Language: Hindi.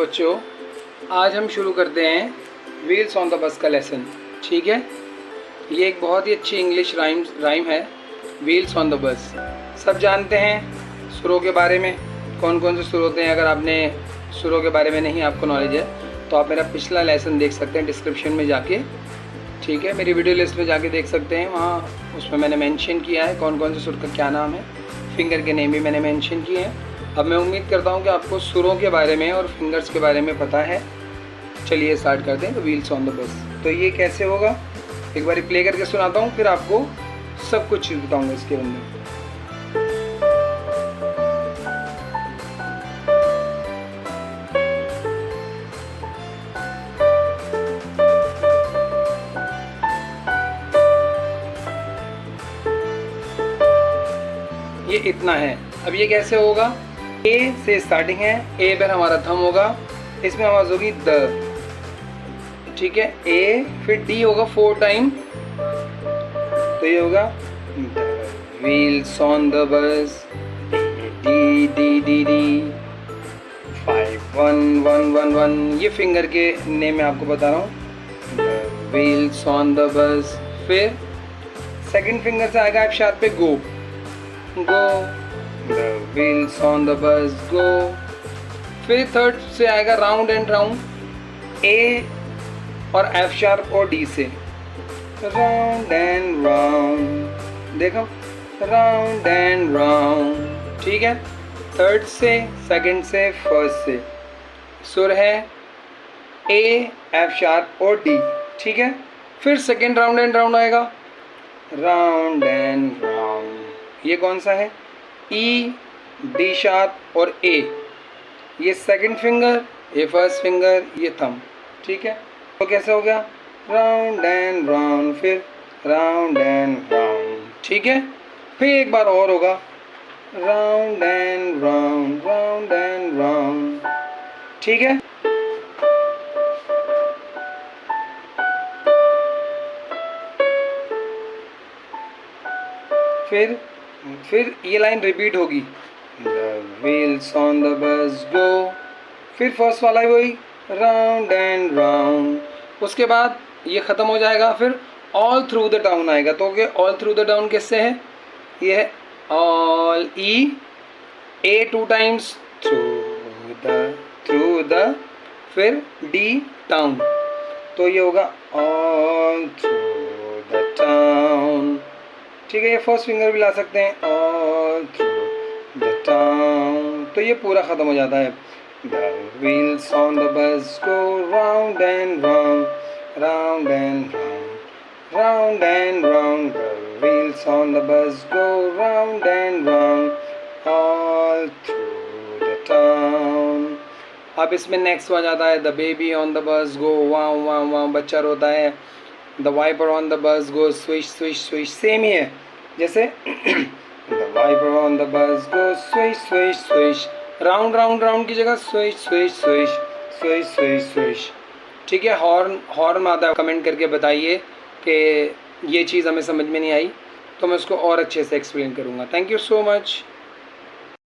बच्चों, आज हम शुरू करते हैं व्हील्स ऑन द बस का लेसन। ठीक है, ये एक बहुत ही अच्छी इंग्लिश राइम है, व्हील्स ऑन द बस। सब जानते हैं सुरों के बारे में, कौन कौन से सुर होते हैं। अगर आपने सुरों के बारे में नहीं आपको नॉलेज है तो आप मेरा पिछला लेसन देख सकते हैं डिस्क्रिप्शन में जाके। ठीक है, मेरी वीडियो लिस्ट में जाके देख सकते हैं, वहाँ उसमें मैंने मेंशन किया है कौन कौन से सुर का क्या नाम है, फिंगर के नेम भी मैंने मेंशन किए हैं। अब मैं उम्मीद करता हूँ कि आपको सुरों के बारे में और फिंगर्स के बारे में पता है। चलिए स्टार्ट करते हैं। तो व्हील्स ऑन द बस, तो ये कैसे होगा एक बार प्ले करके सुनाता हूँ, फिर आपको सब कुछ चीज़ बताऊँगा इसके अंदर। ये इतना है। अब ये कैसे होगा, ए से स्टार्टिंग है, ए पर हमारा थम होगा, इसमें आवाज़ होगी द। ठीक है, ए फिर डी होगा 4 टाइम, तो ये होगा व्हील्स ऑन द बस, डी डी डी डी 5 1 1 1 1। ये फिंगर के नेम में आपको बता रहा हूँ, व्हील्स ऑन द बस। फिर सेकंड फिंगर से आएगा एफ शार्प पे गो, go, the wheels on the bus go। फिर थर्ड से आएगा राउंड एंड राउंड, ए और एफ शार्प और डी से राउंड एंड राउंड, देखो राउंड एंड राउंड। ठीक है, थर्ड से, सेकंड से, फर्स्ट से सुर है ए, एफ शार्प और डी। ठीक है, फिर सेकंड राउंड एंड राउंड आएगा, राउंड एंड राउंड। ये कौन सा है, ई, डी शार्प और ए, ये सेकंड फिंगर, ये फर्स्ट फिंगर, ये थंब। ठीक है, तो कैसे हो गया, राउंड एंड राउंड, फिर राउंड एंड राउंड। ठीक है, फिर एक बार और होगा, round and round, round and round. ठीक है, फिर ये लाइन रिपीट होगी, the wheels on the bus go. फिर फर्स्ट वाला ही वही, राउंड एंड राउंड। उसके बाद ये ख़त्म हो जाएगा, फिर ऑल थ्रू द टाउन आएगा। तो क्या ऑल थ्रू द टाउन किससे है, ये है all, E, A 2 times, through the, फिर डी टाउन, तो ये होगा ऑल थ्रू द टाउन। ठीक है, ये फर्स्ट फिंगर भी ला सकते हैं, ऑल थ्रू द टाउन, तो ये पूरा ख़त्म हो जाता है। The wheels on the bus go round and round, round and round, round and round. The wheels on the bus go round and round, all through the town. अब इसमें नेक्स्ट आ जाता है, the baby on the bus गो वाव वाव वाव, बच्चा रोता है। The wiper on the bus go swish swish swish, same ही है जैसे the wiper on the bus go swish swish swish, round round round की जगह swish swish swish swish swish swish. ठीक है, हॉर्न आता है, कमेंट करके बताइए कि ये चीज़ हमें समझ में नहीं आई तो मैं उसको और अच्छे से एक्सप्लेन करूँगा। Thank you so much.